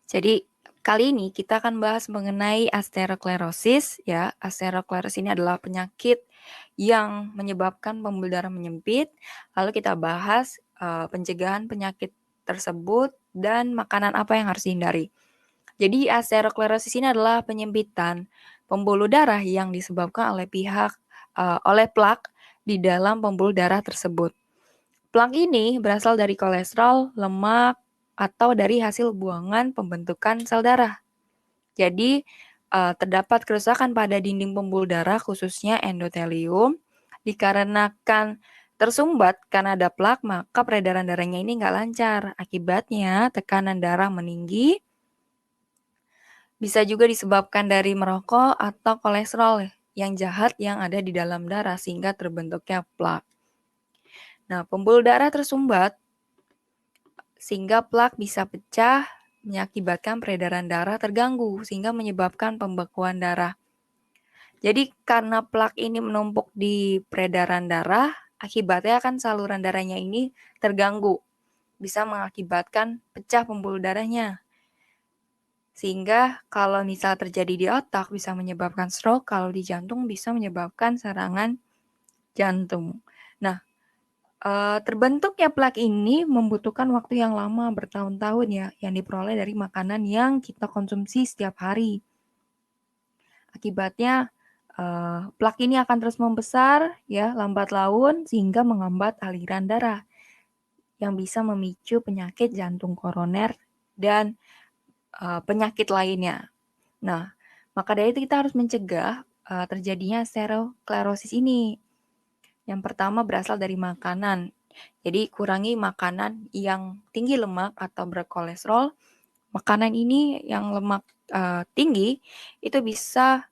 Jadi kali ini kita akan bahas mengenai atherosklerosis ya. Atherosklerosis ini adalah penyakit yang menyebabkan pembuluh darah menyempit. Lalu kita bahas pencegahan penyakit tersebut dan makanan apa yang harus dihindari. Jadi atherosklerosis ini adalah penyempitan pembuluh darah yang disebabkan oleh plak di dalam pembuluh darah tersebut. Plak ini berasal dari kolesterol, lemak, atau dari hasil buangan pembentukan sel darah. Jadi, terdapat kerusakan pada dinding pembuluh darah khususnya endotelium. Dikarenakan tersumbat karena ada plak, maka peredaran darahnya ini nggak lancar. Akibatnya tekanan darah meninggi, bisa juga disebabkan dari merokok atau kolesterol yang jahat yang ada di dalam darah sehingga terbentuknya plak. Nah, pembuluh darah tersumbat sehingga plak bisa pecah, mengakibatkan peredaran darah terganggu sehingga menyebabkan pembekuan darah. Jadi karena plak ini menumpuk di peredaran darah, akibatnya kan saluran darahnya ini terganggu, bisa mengakibatkan pecah pembuluh darahnya. Sehingga kalau misal terjadi di otak bisa menyebabkan stroke, kalau di jantung bisa menyebabkan serangan jantung. Nah, terbentuknya plak ini membutuhkan waktu yang lama bertahun-tahun ya, yang diperoleh dari makanan yang kita konsumsi setiap hari. Akibatnya plak ini akan terus membesar ya lambat laun sehingga menghambat aliran darah yang bisa memicu penyakit jantung koroner dan penyakit lainnya. Nah, maka dari itu kita harus mencegah terjadinya atherosklerosis ini. Yang pertama berasal dari makanan. Jadi kurangi makanan yang tinggi lemak atau berkolesterol. Makanan ini yang lemak tinggi itu bisa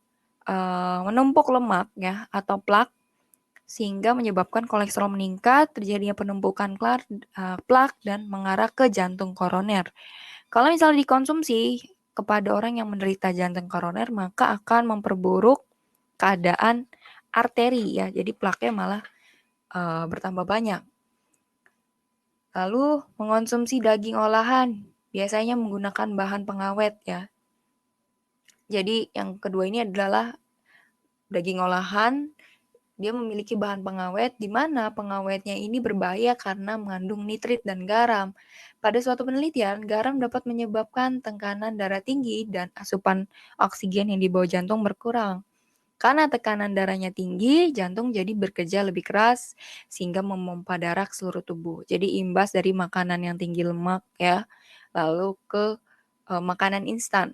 menumpuk lemak ya atau plak sehingga menyebabkan kolesterol meningkat, terjadinya penumpukan plak dan mengarah ke jantung koroner. Kalau misalnya dikonsumsi kepada orang yang menderita jantung koroner, maka akan memperburuk keadaan arteri ya. Jadi plaknya malah bertambah banyak. Lalu mengonsumsi daging olahan, biasanya menggunakan bahan pengawet ya. Jadi yang kedua ini adalah daging olahan, dia memiliki bahan pengawet di mana pengawetnya ini berbahaya karena mengandung nitrit dan garam. Pada suatu penelitian, garam dapat menyebabkan tekanan darah tinggi dan asupan oksigen yang dibawa jantung berkurang. Karena tekanan darahnya tinggi, jantung jadi bekerja lebih keras sehingga memompa darah ke seluruh tubuh. Jadi imbas dari makanan yang tinggi lemak ya, lalu ke makanan instan.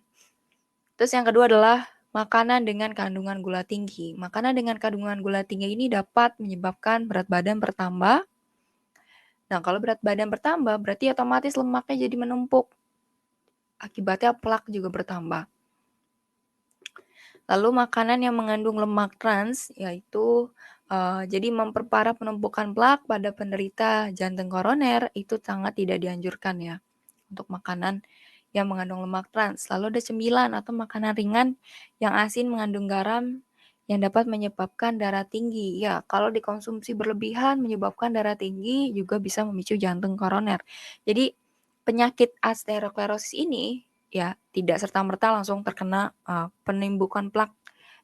Terus yang kedua adalah makanan dengan kandungan gula tinggi. Makanan dengan kandungan gula tinggi ini dapat menyebabkan berat badan bertambah. Nah, kalau berat badan bertambah, berarti otomatis lemaknya jadi menumpuk. Akibatnya plak juga bertambah. Lalu makanan yang mengandung lemak trans, yaitu jadi memperparah penumpukan plak pada penderita jantung koroner, itu sangat tidak dianjurkan ya untuk makanan yang mengandung lemak trans. Lalu ada cemilan atau makanan ringan yang asin mengandung garam yang dapat menyebabkan darah tinggi. Ya, kalau dikonsumsi berlebihan menyebabkan darah tinggi juga bisa memicu jantung koroner. Jadi penyakit atherosklerosis ini ya tidak serta-merta langsung terkena penumpukan plak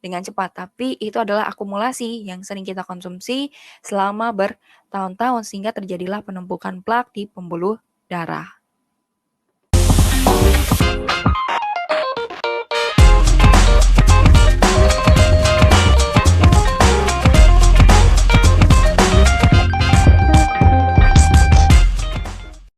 dengan cepat, tapi itu adalah akumulasi yang sering kita konsumsi selama bertahun-tahun sehingga terjadilah penumpukan plak di pembuluh darah.